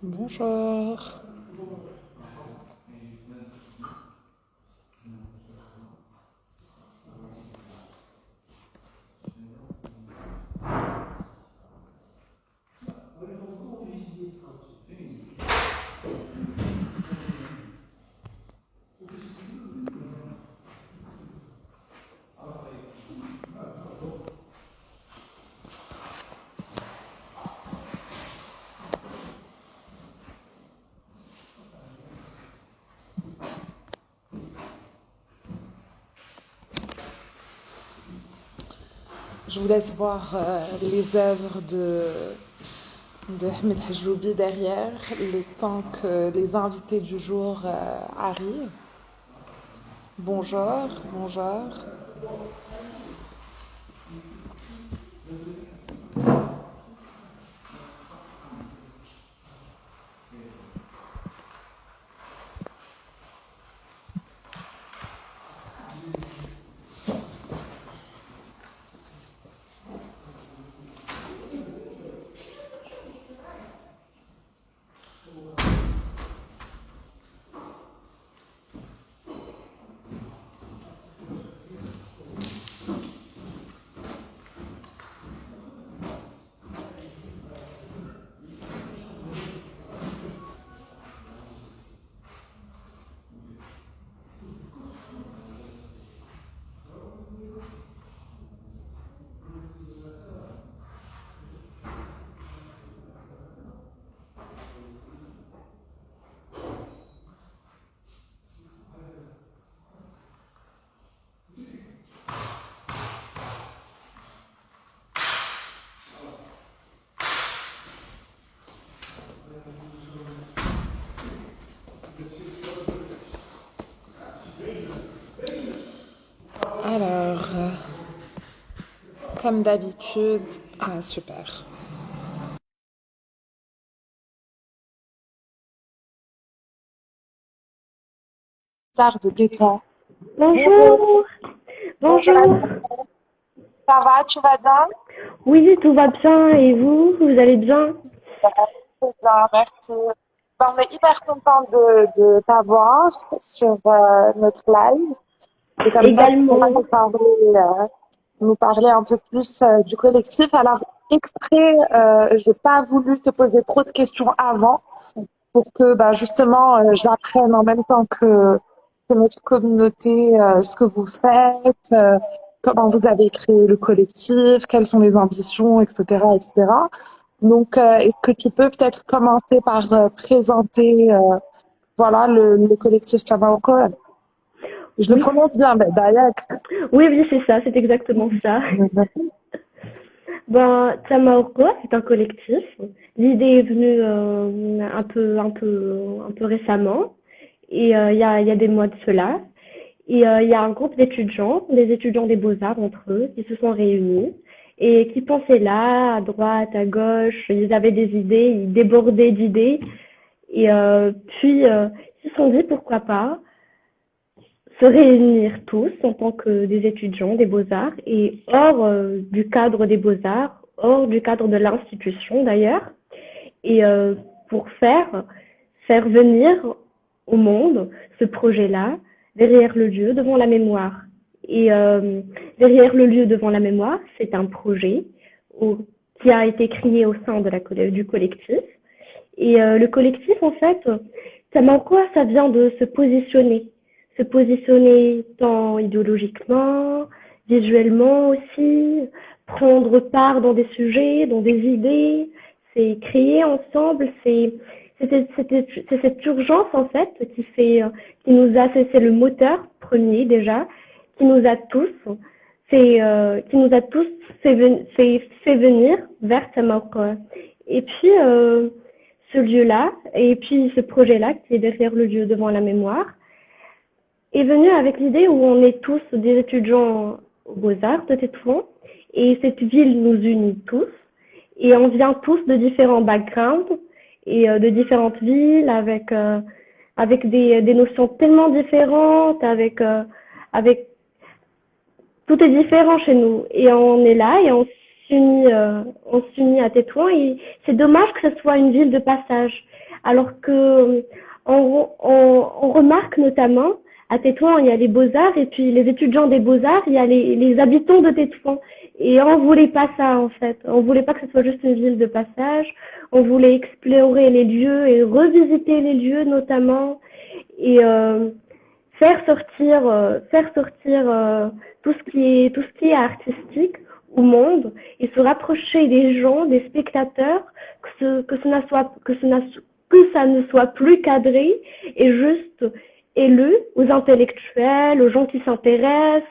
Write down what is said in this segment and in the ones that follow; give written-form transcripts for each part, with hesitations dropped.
Bonjour. Je vous laisse voir les œuvres de Ahmed Hajoubi derrière, le temps que les invités du jour arrivent. Bonjour, bonjour. Alors, comme d'habitude, ah super. Tarde, tais-toi. Bonjour, Bonjour, bonjour. bonjour. Ça va, tu vas bien? Oui, tout va bien et vous allez bien? Très bien, merci. Ben, on est hyper content de t'avoir sur notre live. Et comme ça, tu pourras Également. nous parler un peu plus du collectif. Alors, extrait, j'ai pas voulu te poser trop de questions avant pour que bah, justement j'apprenne en même temps que notre communauté ce que vous faites, comment vous avez créé le collectif, quelles sont les ambitions, etc., etc. Donc, est-ce que tu peux peut-être commencer par présenter voilà le collectif Tamaoko? Je le Oui, prononce bien, mais Dayak. oui, oui, c'est ça, c'est exactement ça. Ben, Tamaoko, c'est un collectif. L'idée est venue un peu récemment, et il y a des mois de cela. Et il y a un groupe d'étudiants, des étudiants des Beaux-Arts entre eux, qui se sont réunis et qui pensaient là, à droite, à gauche. Ils avaient des idées, ils débordaient d'idées. Et ils se sont dit pourquoi pas se réunir tous en tant que des étudiants des beaux-arts et hors du cadre des beaux-arts, hors du cadre de l'institution d'ailleurs, et pour faire venir au monde ce projet-là derrière le lieu devant la mémoire. Et derrière le lieu devant la mémoire, c'est un projet au, qui a été créé au sein de du collectif. Et le collectif, en fait, ça m'en quoi ça vient de se positionner tant idéologiquement, visuellement aussi, prendre part dans des sujets, dans des idées, c'est créer ensemble, c'est cette urgence en fait qui nous a, c'est le moteur premier déjà, qui nous a tous, qui nous a tous fait venir vers Tamaulipas. Et puis ce lieu-là, et puis ce projet-là qui est derrière le lieu devant la mémoire, est venu avec l'idée où on est tous des étudiants aux Beaux-Arts de Tétouan, et cette ville nous unit tous, et on vient tous de différents backgrounds, et de différentes villes, avec des notions tellement différentes, avec tout est différent chez nous, et on est là, et on s'unit à Tétouan, et c'est dommage que ce soit une ville de passage. alors que on remarque notamment à Tétouan, il y a les Beaux-Arts et puis les étudiants des Beaux-Arts, il y a les habitants de Tétouan. Et on voulait pas ça en fait. On voulait pas que ce soit juste une ville de passage. On voulait explorer les lieux et revisiter les lieux notamment et faire sortir tout ce qui est artistique au monde et se rapprocher des gens, des spectateurs, que ça ne soit plus cadré et juste élu aux intellectuels, aux gens qui s'intéressent.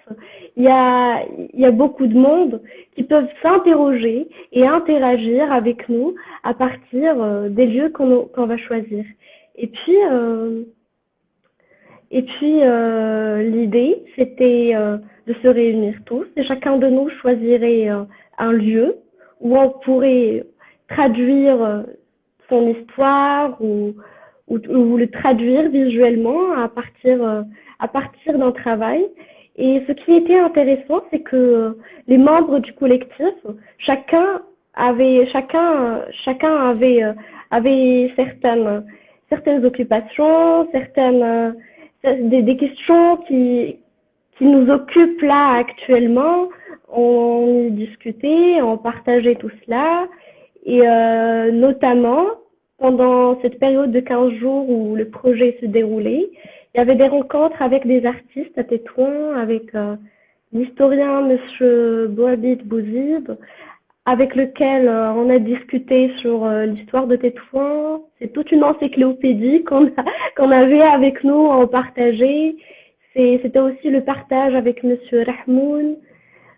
Il y a beaucoup de monde qui peuvent s'interroger et interagir avec nous à partir des lieux qu'on va choisir. Et puis, l'idée, c'était de se réunir tous et chacun de nous choisirait un lieu où on pourrait traduire son histoire ou le traduire visuellement à partir d'un travail. Et ce qui était intéressant, c'est que les membres du collectif, chacun avait certaines occupations, des questions qui nous occupent là actuellement. On y discutait, on partageait tout cela. Et notamment, pendant cette période de 15 jours où le projet se déroulait, il y avait des rencontres avec des artistes à Tétouan, avec l'historien Monsieur Boabit Bouzid, avec lequel on a discuté sur l'histoire de Tétouan. C'est toute une encyclopédie qu'on avait avec nous, on partageait. C'était aussi le partage avec Monsieur Rahmoun,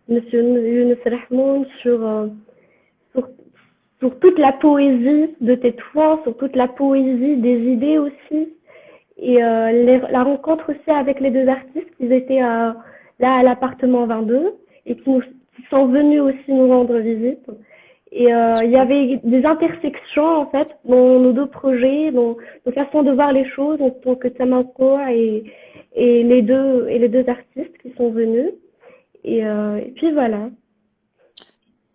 Monsieur Younes Rahmoun sur, sur toute la poésie de Tétouan, sur toute la poésie des idées aussi. Et la rencontre aussi avec les deux artistes qui étaient là à l'appartement 22 et qui sont venus aussi nous rendre visite. Et il y avait des intersections en fait dans nos deux projets, dans nos façons de voir les choses en tant que Tamako et les deux artistes qui sont venus. Et puis voilà.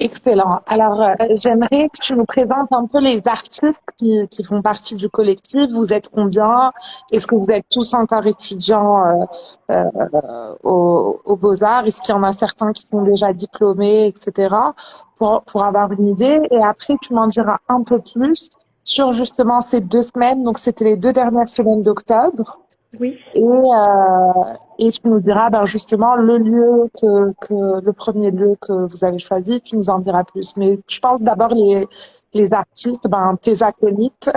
Excellent. Alors, j'aimerais que tu nous présentes un peu les artistes qui font partie du collectif. Vous êtes combien? Est-ce que vous êtes tous encore étudiants aux Beaux-Arts? Est-ce qu'il y en a certains qui sont déjà diplômés, etc. pour avoir une idée. Et après, tu m'en diras un peu plus sur justement ces 2 semaines. Donc, c'était les 2 dernières semaines d'octobre. Oui. Et tu nous diras justement le lieu le premier lieu que vous avez choisi, tu nous en diras plus. Mais je pense d'abord les artistes, tes acolytes.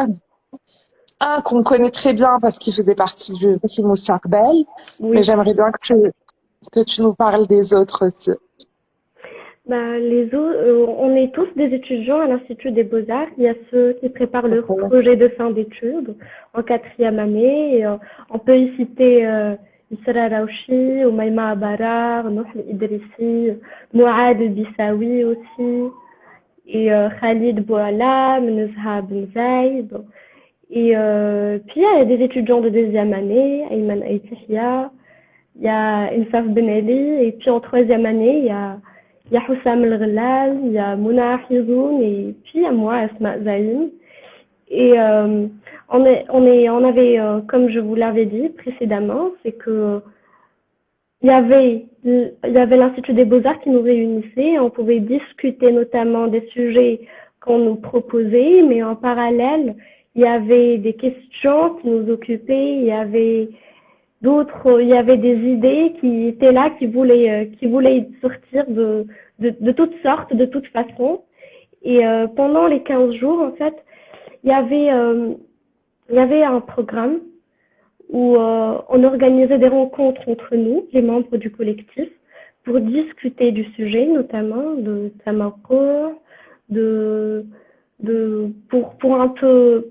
Un qu'on connaît très bien parce qu'il faisait partie du film au Cirque Bell, mais Oui. j'aimerais bien que tu nous parles des autres aussi. Les autres, on est tous des étudiants à l'Institut des Beaux-Arts. Il y a ceux qui préparent leur projet de fin d'études en 4e année. Et, on peut y citer Isra Raouchi, Oumaima Abarar, Nouh Idrissi, Mouad Bissawi aussi, et Khalid Boualam, Nezha Ben Zaid. Et puis il y a des étudiants de 2e année, Ayman Aïtihia, il y a Insaf Ben Ali, et puis en 3e année, il y a Hussam El-Ghlal, il y a Mouna Hizoun, et puis il y a moi, Asma Zaïm. Et on avait, comme je vous l'avais dit précédemment, c'est que il y avait l'Institut des Beaux-Arts qui nous réunissait, on pouvait discuter notamment des sujets qu'on nous proposait, mais en parallèle, il y avait des questions qui nous occupaient, il y avait des idées qui étaient là, qui voulaient sortir de toutes sortes, de toute façon. Et pendant les 15 jours, en fait, il y avait un programme où on organisait des rencontres entre nous, les membres du collectif, pour discuter du sujet, notamment de Tamako, pour un peu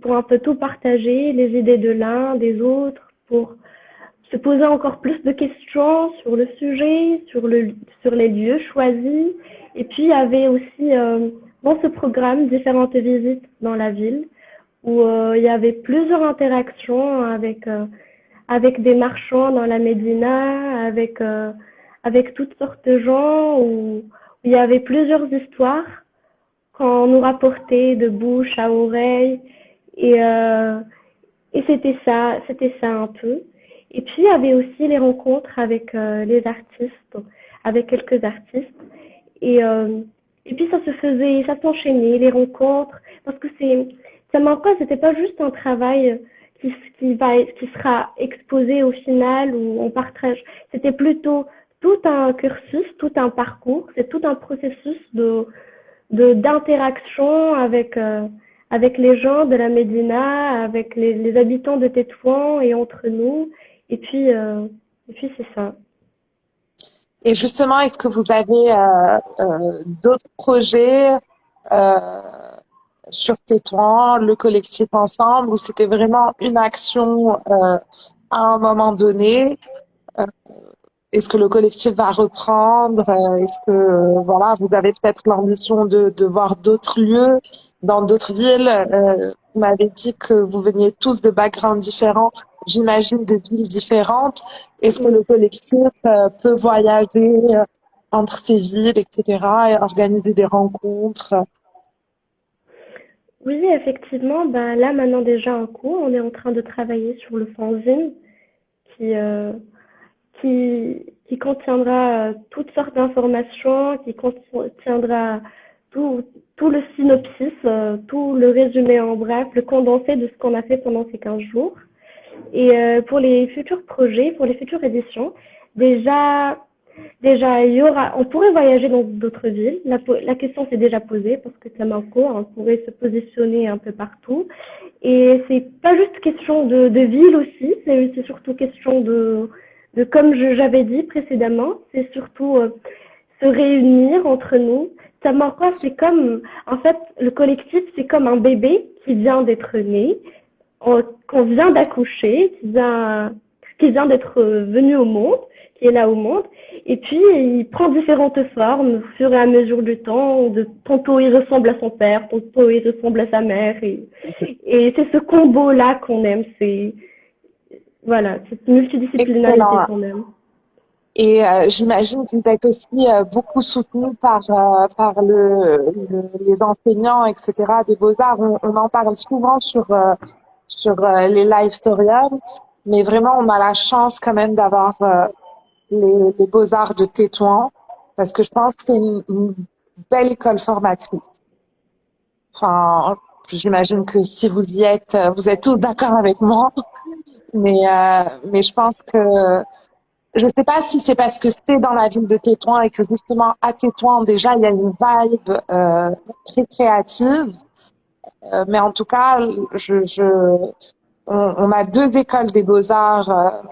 tout partager, les idées de l'un, des autres, pour se poser encore plus de questions sur le sujet, sur les lieux choisis. Et puis, il y avait aussi dans ce programme différentes visites dans la ville où il y avait plusieurs interactions avec des marchands dans la Médina, avec toutes sortes de gens, où il y avait plusieurs histoires qu'on nous rapportait de bouche à oreille. Et, euh, et c'était ça un peu. Et puis il y avait aussi les rencontres avec les artistes, avec quelques artistes. Et, euh, et puis ça s'enchaînait, les rencontres, parce que ça marquait, c'était pas juste un travail qui sera exposé au final ou on partage. C'était plutôt tout un cursus, tout un parcours, c'est tout un processus d'interaction avec les gens de la Médina, avec les habitants de Tétouan et entre nous. Et puis c'est ça. Et justement, est-ce que vous avez d'autres projets euh, sur Tétouan, le collectif ensemble, ou c'était vraiment une action à un moment donné? Euh, Est-ce que le collectif va reprendre? Est-ce que voilà, vous avez peut-être l'ambition de voir d'autres lieux dans d'autres villes? Vous m'avez dit que vous veniez tous de backgrounds différents, j'imagine de villes différentes. Est-ce que le Oui. collectif peut voyager entre ces villes, etc., et organiser des rencontres? Oui, effectivement, ben là maintenant déjà en cours, on est en train de travailler sur le fanzine qui, euh, qui contiendra toutes sortes d'informations, qui contiendra tout, tout le synopsis, tout le résumé en bref, le condensé de ce qu'on a fait pendant ces 15 jours. Et pour les futurs projets, pour les futures éditions, déjà, déjà, on pourrait voyager dans d'autres villes. La question s'est déjà posée parce que ça m'encourt. On pourrait se positionner un peu partout. Et c'est pas juste question de ville aussi, c'est surtout question comme j'avais dit précédemment, c'est surtout se réunir entre nous. Ça m'encourt, c'est comme, en fait, le collectif, c'est comme un bébé qui vient d'être né, qu'on vient d'accoucher, qui vient d'être venu au monde, qui est là au monde, et puis il prend différentes formes au fur et à mesure du temps. Tantôt il ressemble à son père, tantôt il ressemble à sa mère, et c'est ce combo-là qu'on aime. C'est voilà, cette multidisciplinarité Excellent. qu'on aime. Et j'imagine que vous êtes aussi beaucoup soutenu par les enseignants, etc., des beaux-arts. On en parle souvent sur les live-toriums, mais vraiment, on a la chance quand même d'avoir les beaux-arts de Tétouan, parce que je pense que c'est une belle école formatrice. Enfin, j'imagine que si vous y êtes, vous êtes tous d'accord avec moi, mais je pense que je sais pas si c'est parce que c'est dans la ville de Tétouan et que justement à Tétouan déjà il y a une vibe très créative. Mais en tout cas, on a deux écoles des beaux-arts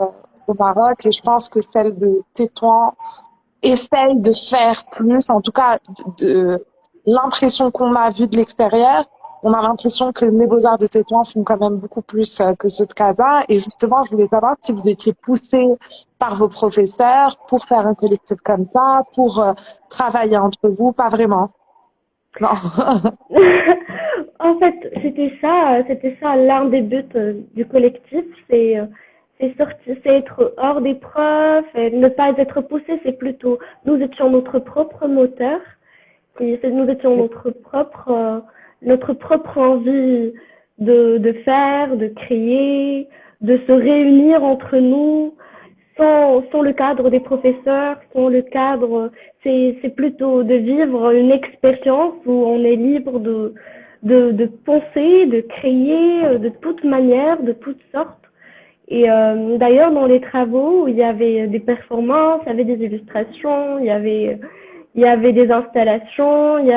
au Maroc et je pense que celle de Tétouan essaye de faire plus. En tout cas, l'impression qu'on a vue de l'extérieur, on a l'impression que les beaux-arts de Tétouan font quand même beaucoup plus que ceux de Casa. Et justement, je voulais savoir si vous étiez poussé par vos professeurs pour faire un collectif comme ça, pour travailler entre vous, pas vraiment. Non. En fait, c'était ça l'un des buts du collectif, c'est être hors des profs, et ne pas être poussé, c'est plutôt nous étions notre propre moteur, nous étions notre propre envie de faire, de créer, de se réunir entre nous, sans le cadre des professeurs, sans le cadre, c'est plutôt de vivre une expérience où on est libre de penser, de créer de toute manière, de toutes sortes. Et d'ailleurs, dans les travaux, il y avait des performances, il y avait des illustrations, il y avait des installations, il y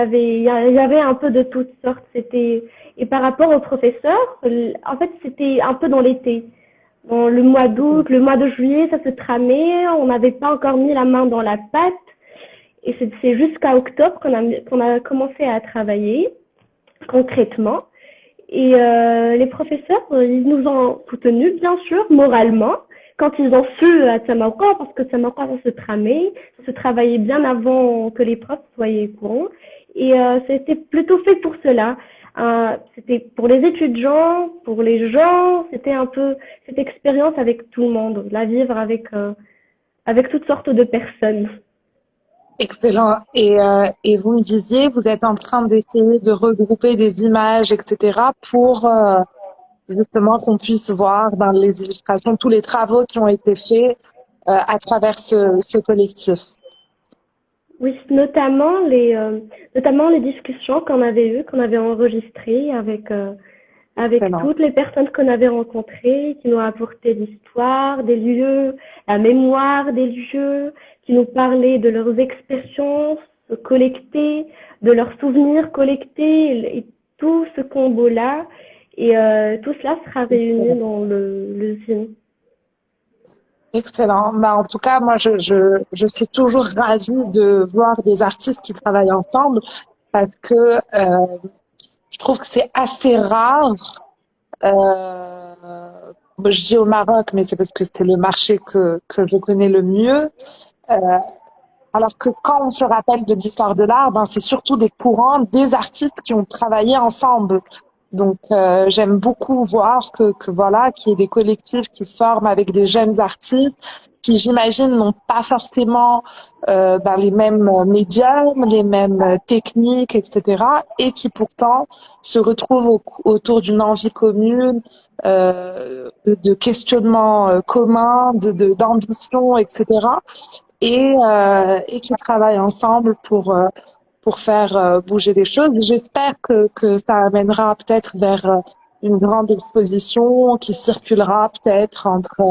avait un peu de toutes sortes. Et par rapport aux professeurs, en fait, c'était un peu dans l'été. Dans le mois d'août, le mois de juillet, ça se tramait, on n'avait pas encore mis la main dans la pâte. Et c'est jusqu'à octobre qu'on a commencé à travailler concrètement. Et les professeurs, ils nous ont soutenus, bien sûr, moralement, quand ils ont su à Tamaoka, parce que Tamaoka, ça se tramait, ça se travaillait bien avant que les profs soient au courant. Et c'était plutôt fait pour cela. C'était pour les étudiants, pour les gens, c'était un peu cette expérience avec tout le monde, la vivre avec toutes sortes de personnes. Excellent. Et vous me disiez, vous êtes en train d'essayer de regrouper des images, etc., pour justement qu'on puisse voir dans les illustrations tous les travaux qui ont été faits à travers ce collectif. Oui, notamment les discussions qu'on avait eues, qu'on avait enregistrées avec Excellent. toutes les personnes qu'on avait rencontrées, qui nous apportaient l'histoire des lieux, la mémoire des lieux, qui nous parlaient de leurs expériences collectées, de leurs souvenirs collectés, et tout ce combo-là. Et tout cela sera réuni dans le zine. Excellent. Bah, en tout cas, moi, je suis toujours ravie de voir des artistes qui travaillent ensemble parce que je trouve que c'est assez rare. Je dis au Maroc, mais c'est parce que c'est le marché que je connais le mieux. Euh, Alors que quand on se rappelle de l'histoire de l'art, ben c'est surtout des courants, des artistes qui ont travaillé ensemble. Donc j'aime beaucoup voir que voilà, qu'il y ait des collectifs qui se forment avec des jeunes artistes qui, j'imagine, n'ont pas forcément ben, les mêmes médiums, les mêmes techniques, etc. Et qui pourtant se retrouvent autour d'une envie commune, de questionnements communs, d'ambition, etc. Et qui travaillent ensemble pour faire bouger les choses. J'espère que ça amènera peut-être vers une grande exposition qui circulera peut-être entre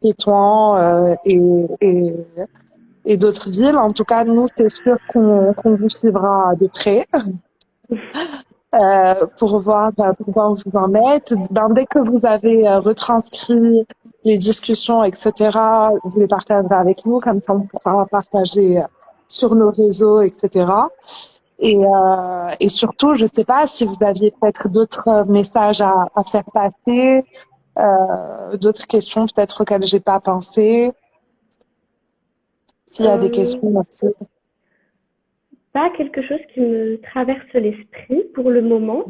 Tétouan et d'autres villes. En tout cas, nous, c'est sûr qu'on vous suivra de près pour voir où vous en êtes. Ben, dès que vous avez retranscrit les discussions, etc., vous les partagerez avec nous, comme ça on pourra partager sur nos réseaux, etc. Et surtout, je ne sais pas si vous aviez peut-être d'autres messages à faire passer, d'autres questions peut-être auxquelles j'ai pas pensé. S'il y a des Euh, questions aussi. Pas quelque chose qui me traverse l'esprit pour le moment,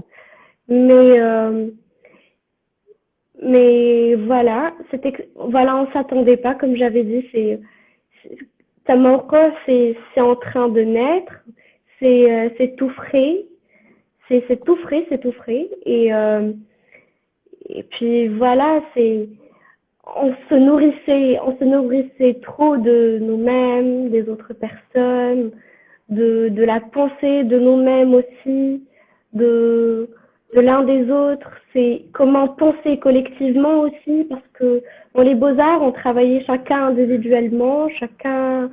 mais voilà, on s'attendait pas, comme j'avais dit, Tamauco, c'est en train de naître, c'est tout frais, c'est tout frais, c'est tout frais, et puis voilà, on se nourrissait trop de nous-mêmes, des autres personnes, de la pensée de nous-mêmes aussi, de, de l'un des autres. C'est comment penser collectivement aussi, parce que dans les beaux-arts, on travaillait chacun individuellement, chacun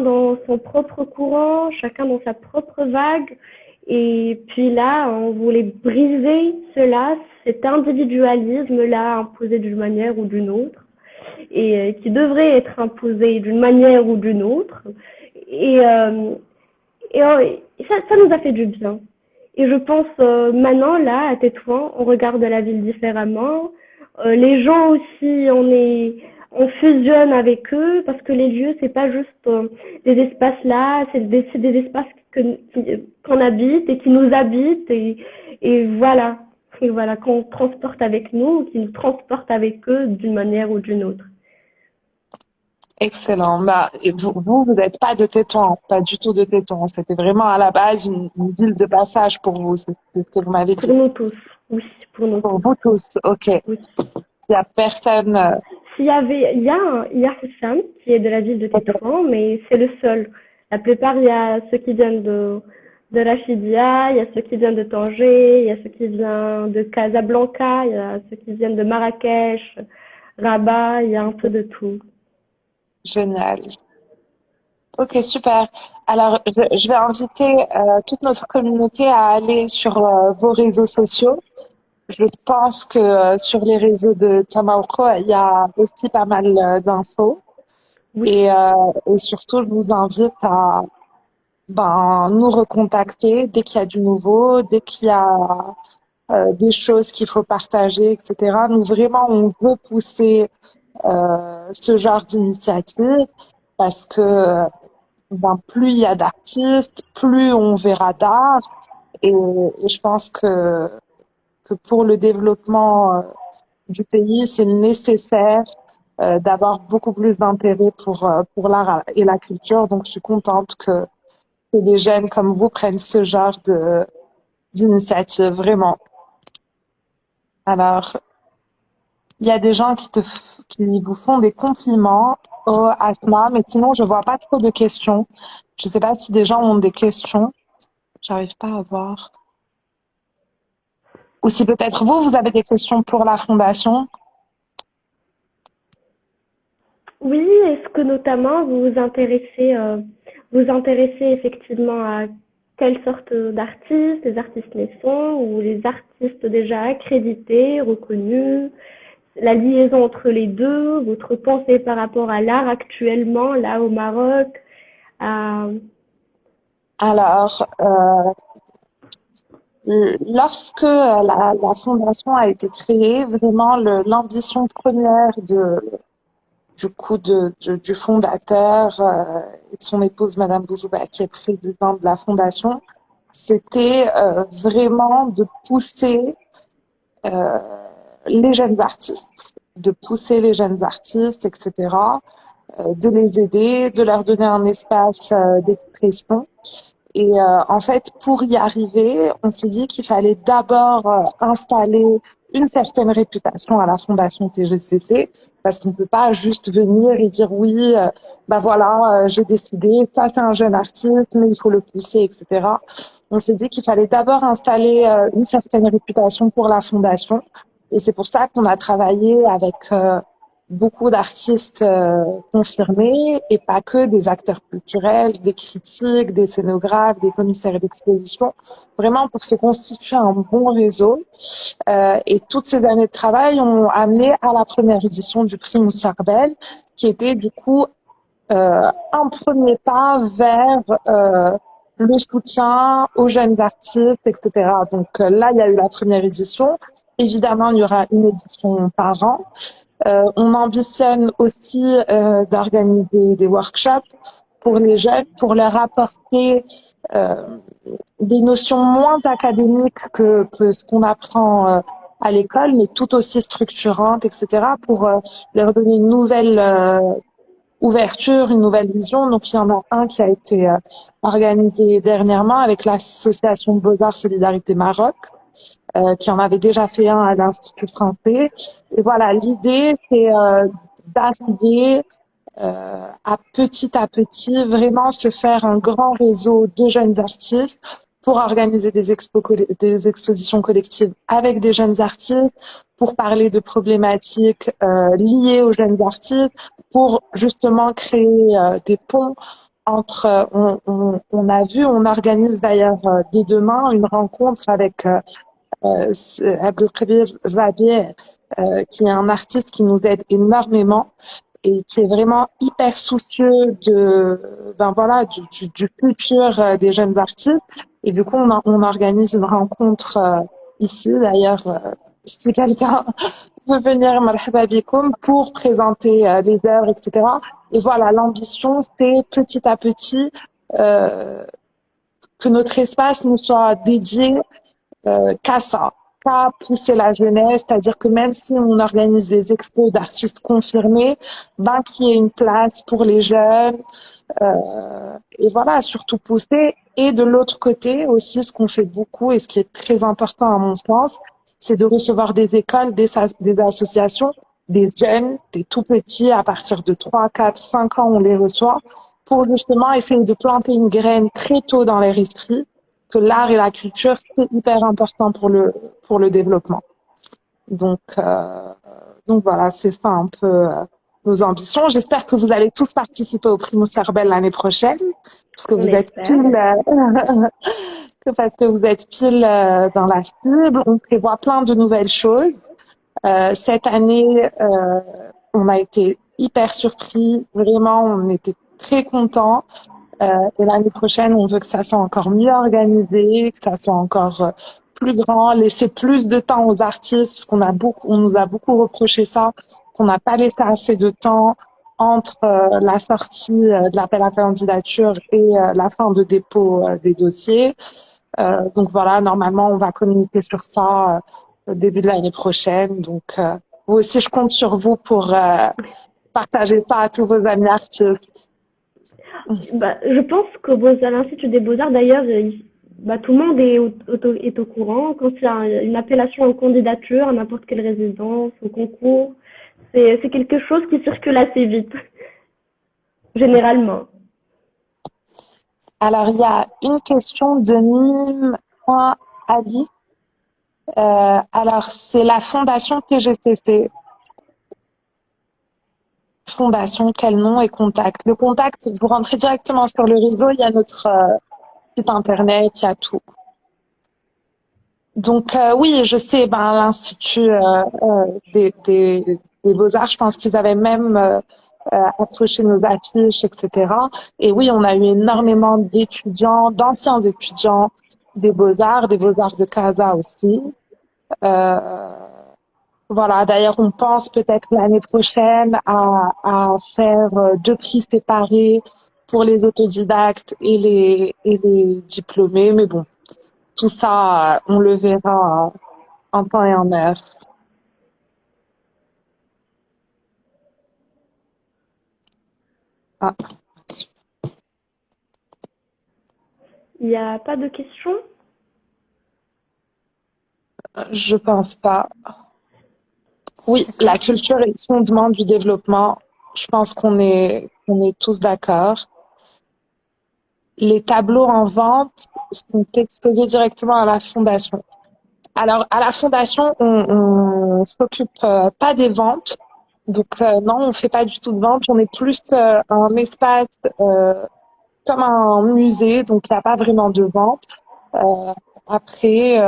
dans son propre courant, chacun dans sa propre vague. Et puis là, on voulait briser cela, cet individualisme-là imposé d'une manière ou d'une autre, et qui devrait être imposé d'une manière ou d'une autre. Et, euh, ça nous a fait du bien. Et je pense maintenant, là, à Tétouan, on regarde la ville différemment. Les gens aussi, on fusionne avec eux parce que les lieux, c'est pas juste des espaces là, c'est des espaces qu'on habite et qui nous habitent et voilà. Et voilà, qu'on transporte avec nous, qui nous transportent avec eux d'une manière ou d'une autre. Excellent. Bah, et vous n'êtes pas de Tétouan, pas du tout de Tétouan. C'était vraiment à la base une ville de passage pour vous, c'est ce que vous m'avez Pour dit. nous tous. Oui, pour nous Pour tous. vous tous, ok. Il Oui. y a personne. Il y a Hussam qui est de la ville de Tétouan, mais c'est le seul. La plupart, il y a ceux qui viennent de Rachidia, il y a ceux qui viennent de Tanger, il y a ceux qui viennent de Casablanca, il y a ceux qui viennent de Marrakech, Rabat, il y a un peu de tout. Génial. Ok, super. Alors, je vais inviter toute notre communauté à aller sur vos réseaux sociaux. Je pense que sur les réseaux de Tamaoko, il y a aussi pas mal d'infos. Oui, Et surtout, je vous invite à nous recontacter dès qu'il y a du nouveau, dès qu'il y a des choses qu'il faut partager, etc. Nous, vraiment, on veut pousser ce genre d'initiative parce que plus il y a d'artistes, plus on verra d'art. Et je pense que pour le développement du pays, c'est nécessaire d'avoir beaucoup plus d'intérêt pour l'art et la culture. Donc, je suis contente que des jeunes comme vous prennent ce genre d'initiative, vraiment. Alors, il y a des gens qui vous font des compliments au Asma, mais sinon, je vois pas trop de questions. Je sais pas si des gens ont des questions. J'arrive pas à voir. Ou si peut-être vous avez des questions pour la fondation. Oui, est-ce que notamment vous intéressez effectivement à quelle sorte d'artistes, les artistes naissants ou les artistes déjà accrédités, reconnus, la liaison entre les deux, votre pensée par rapport à l'art actuellement, là au Maroc, à... Alors, lorsque la fondation a été créée, vraiment l'ambition première du coup du fondateur et de son épouse Madame Bouzouba, qui est présidente de la fondation, c'était vraiment de pousser euh, les jeunes artistes, etc., de les aider, de leur donner un espace d'expression. Et en fait, pour y arriver, on s'est dit qu'il fallait d'abord installer une certaine réputation à la Fondation TGCC, parce qu'on ne peut pas juste venir et dire oui, bah voilà, j'ai décidé, ça c'est un jeune artiste, mais il faut le pousser, etc. On s'est dit qu'il fallait d'abord installer une certaine réputation pour la Fondation. Et c'est pour ça qu'on a travaillé avec beaucoup d'artistes confirmés et pas que des acteurs culturels, des critiques, des scénographes, des commissaires d'exposition, vraiment pour se constituer un bon réseau. Et toutes ces années de travail ont amené à la première édition du prix Moussarbel, qui était du coup un premier pas vers le soutien aux jeunes artistes, etc. Donc là, il y a eu la première édition. Évidemment, il y aura une édition par an. On ambitionne aussi d'organiser des workshops pour les jeunes, pour leur apporter euh, des notions moins académiques que ce qu'on apprend à l'école, mais tout aussi structurantes, etc., pour leur donner une nouvelle ouverture, une nouvelle vision. Donc, il y en a un qui a été organisé dernièrement avec l'association Beaux-Arts Solidarité Maroc, qui en avait déjà fait un à l'Institut français. Et voilà, l'idée, c'est d'arriver à petit, vraiment se faire un grand réseau de jeunes artistes pour organiser des expositions collectives avec des jeunes artistes, pour parler de problématiques liées aux jeunes artistes, pour justement créer des ponts entre, on a vu, on organise d'ailleurs dès demain une rencontre avec Abdelkabir Rabier, qui est un artiste qui nous aide énormément et qui est vraiment hyper soucieux ben voilà, du futur des jeunes artistes. Et du coup, on organise une rencontre ici, d'ailleurs, si quelqu'un veut venir, marhaba bikoum, pour présenter les œuvres, etc. Et voilà, l'ambition, c'est petit à petit que notre espace nous soit dédié qu'à ça, qu'à pousser la jeunesse, c'est-à-dire que même si on organise des expos d'artistes confirmés, ben qu'il y ait une place pour les jeunes, et voilà, surtout pousser. Et de l'autre côté aussi, ce qu'on fait beaucoup et ce qui est très important à mon sens, c'est de recevoir des écoles, des associations, des jeunes, des tout petits, à partir de 3, 4, 5 ans, on les reçoit, pour justement essayer de planter une graine très tôt dans leur esprit, que l'art et la culture, c'est hyper important pour le développement. Donc, voilà, c'est ça un peu nos ambitions. J'espère que vous allez tous participer au Prix Moussarbel l'année prochaine, parce que On vous êtes espère. pile, parce que vous êtes pile dans la cible. On prévoit plein de nouvelles choses. Cette année, on a été hyper surpris. Vraiment, on était très contents. Et l'année prochaine, on veut que ça soit encore mieux organisé, que ça soit encore plus grand, laisser plus de temps aux artistes, parce on nous a beaucoup reproché ça, qu'on n'a pas laissé assez de temps entre la sortie de l'appel à candidature et la fin de dépôt des dossiers. Donc voilà, normalement, on va communiquer sur ça au début de l'année prochaine. Donc vous aussi, je compte sur vous pour partager ça à tous vos amis artistes. Bah, je pense qu'à l'Institut des Beaux-Arts, d'ailleurs, bah, tout le monde est au courant. Quand il y a une appellation en candidature à n'importe quelle résidence, au concours, c'est quelque chose qui circule assez vite, généralement. Alors, il y a une question de Mime.ali. Alors, c'est la fondation TGCC. Fondation, quel nom et contact? Le contact, vous rentrez directement sur le réseau, il y a notre site internet, il y a tout. Donc oui, je sais, ben l'Institut des Beaux-Arts, je pense qu'ils avaient même accroché nos affiches, etc. Et oui, on a eu énormément d'étudiants, d'anciens étudiants des Beaux-Arts de Casa aussi. Euh, voilà, d'ailleurs, on pense peut-être l'année prochaine à faire deux prix séparés pour les autodidactes et les diplômés. Mais bon, tout ça, on le verra en temps et en heure. Ah, Il n'y a pas de questions? je pense pas. Oui, la D'accord. culture est le fondement du développement. Je pense qu'on est tous d'accord. Les tableaux en vente sont exposés directement à la fondation. Alors, à la fondation, on s'occupe pas des ventes. Donc, non, on fait pas du tout de vente. On est plus un espace euh, comme un musée. Donc, il n'y a pas vraiment de vente. Euh, après,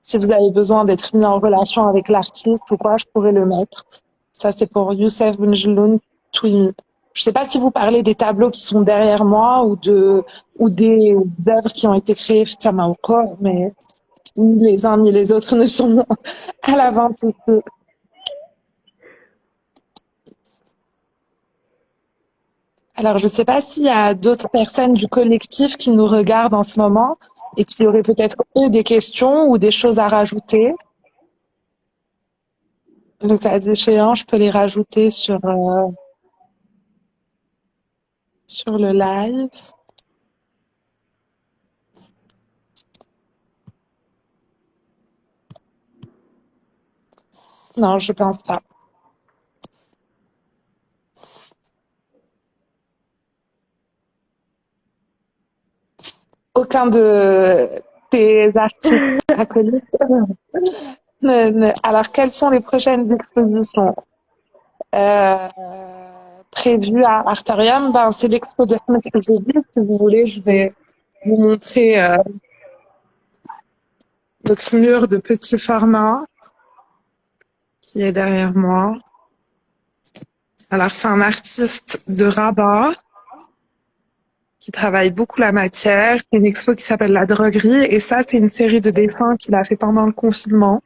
si vous avez besoin d'être mis en relation avec l'artiste ou quoi, je pourrais le mettre. Ça, c'est pour Youssef Benjeloun Twini. Je sais pas si vous parlez des tableaux qui sont derrière moi ou des œuvres qui ont été créées finalement ou quoi, mais ni les uns ni les autres ne sont à la vente ici. Alors, je sais pas s'il y a d'autres personnes du collectif qui nous regardent en ce moment et qui auraient peut-être eux des questions ou des choses à rajouter. Le cas échéant, je peux les rajouter sur le live. Non, je pense pas. Aucun de tes artistes acolytes. Alors, quelles sont les prochaines expositions euh, prévues à Artorium? Ben, c'est l'expo de Ahmed que j'ai vue. Si vous voulez, je vais vous montrer notre mur de petit format qui est derrière moi. Alors, c'est un artiste de Rabat qui travaille beaucoup la matière. C'est une expo qui s'appelle La Droguerie. Et ça, c'est une série de dessins qu'il a fait pendant le confinement.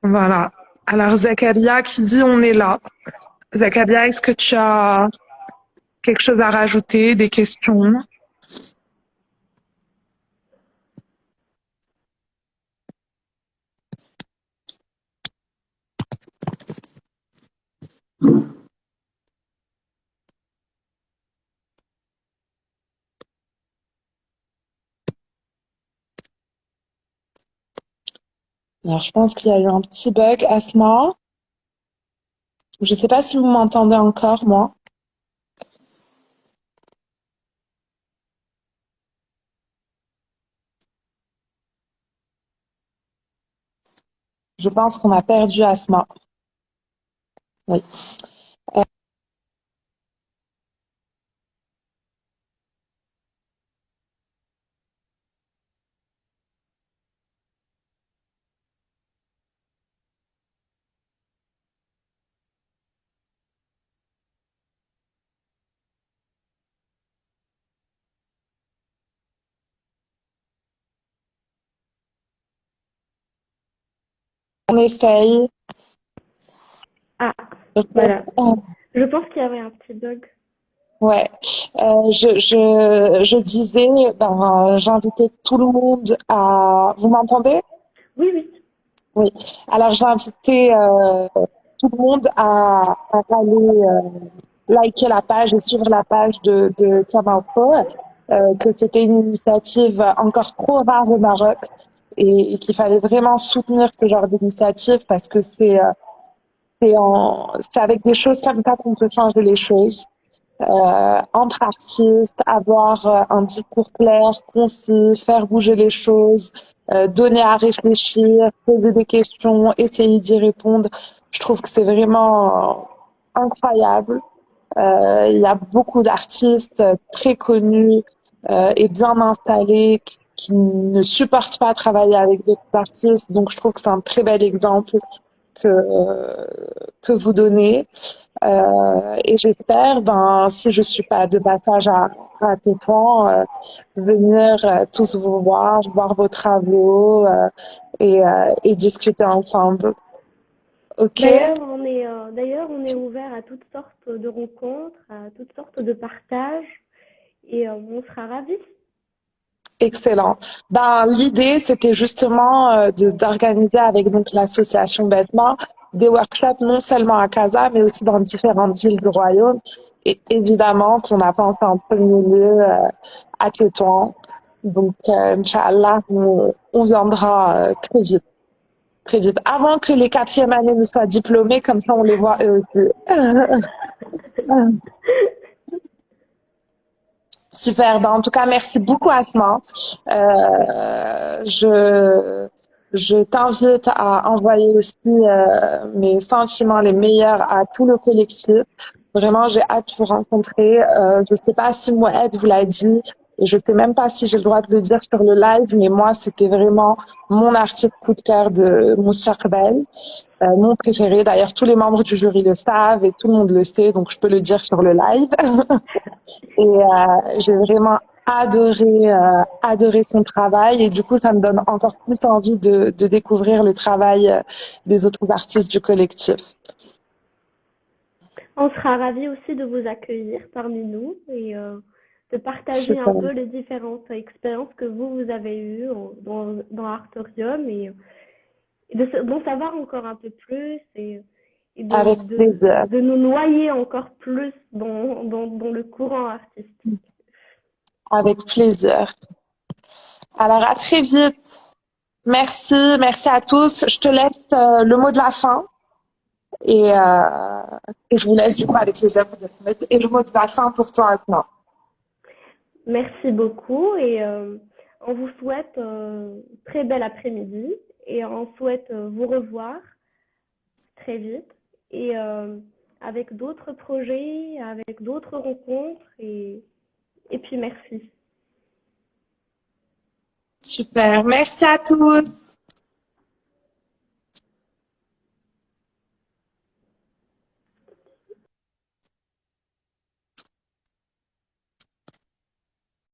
Voilà. Alors, Zakaria qui dit on est là. Zakaria, est-ce que tu as quelque chose à rajouter, des questions? Alors, je pense qu'il y a eu un petit bug à ce moment. Je ne sais pas si vous m'entendez encore, moi. Je pense qu'on a perdu Asma. Oui. On essaye. Ah, voilà. Je pense qu'il y avait un petit bug. Ouais. Je disais, ben, j'invitais tout le monde à. Vous m'entendez? Oui, oui. Oui. Alors, j'ai invité tout le monde à aller. liker la page et suivre la page de Comme Info, que c'était une initiative encore trop rare au Maroc et qu'il fallait vraiment soutenir ce genre d'initiative parce que c'est avec des choses comme ça qu'on peut changer les choses. Entre artistes, avoir un discours clair, concis, faire bouger les choses, donner à réfléchir, poser des questions, essayer d'y répondre. Je trouve que c'est vraiment incroyable. Il y a beaucoup d'artistes très connus et bien installés qui ne supportent pas travailler avec d'autres artistes. Donc, je trouve que c'est un très bel exemple que vous donnez. Et j'espère, ben, si je suis pas de passage à Tétouan, venir tous vous voir, voir vos travaux et discuter ensemble. Ok? D'ailleurs, on est ouvert à toutes sortes de rencontres, à toutes sortes de partages, et on sera ravis. Excellent. Ben, l'idée, c'était justement d'organiser avec donc l'association Besma des workshops non seulement à Casa, mais aussi dans différentes villes du royaume. Et évidemment qu'on a pensé en premier lieu à Tétouan. Donc, Inch'Allah, on viendra très vite, très vite. Avant que les quatrièmes années ne soient diplômées, comme ça on les voit eux aussi. Super. Ben, en tout cas, merci beaucoup, Asma. Je t'invite à envoyer aussi mes sentiments les meilleurs à tout le collectif. Vraiment, j'ai hâte de vous rencontrer. Je sais pas si Moed vous l'a dit, et je sais même pas si j'ai le droit de le dire sur le live, mais moi, c'était vraiment mon artiste coup de cœur de Moussakbel, mon préféré. D'ailleurs, tous les membres du jury le savent et tout le monde le sait, donc je peux le dire sur le live. Et j'ai vraiment adoré son travail et du coup ça me donne encore plus envie de découvrir le travail des autres artistes du collectif. On sera ravis aussi de vous accueillir parmi nous et de partager un Super. peu les différentes expériences que vous avez eues dans Artorium et d'en savoir encore un peu plus et Avec plaisir. de nous noyer encore plus dans le courant artistique. Avec plaisir. Alors à très vite. Merci, merci à tous. Je te laisse le mot de la fin et je vous laisse du coup avec les œuvres de Fred et le mot de la fin pour toi maintenant. Merci beaucoup et on vous souhaite très bel après-midi et on souhaite vous revoir très vite et avec d'autres projets, avec d'autres rencontres et puis merci. Super. Merci à tous.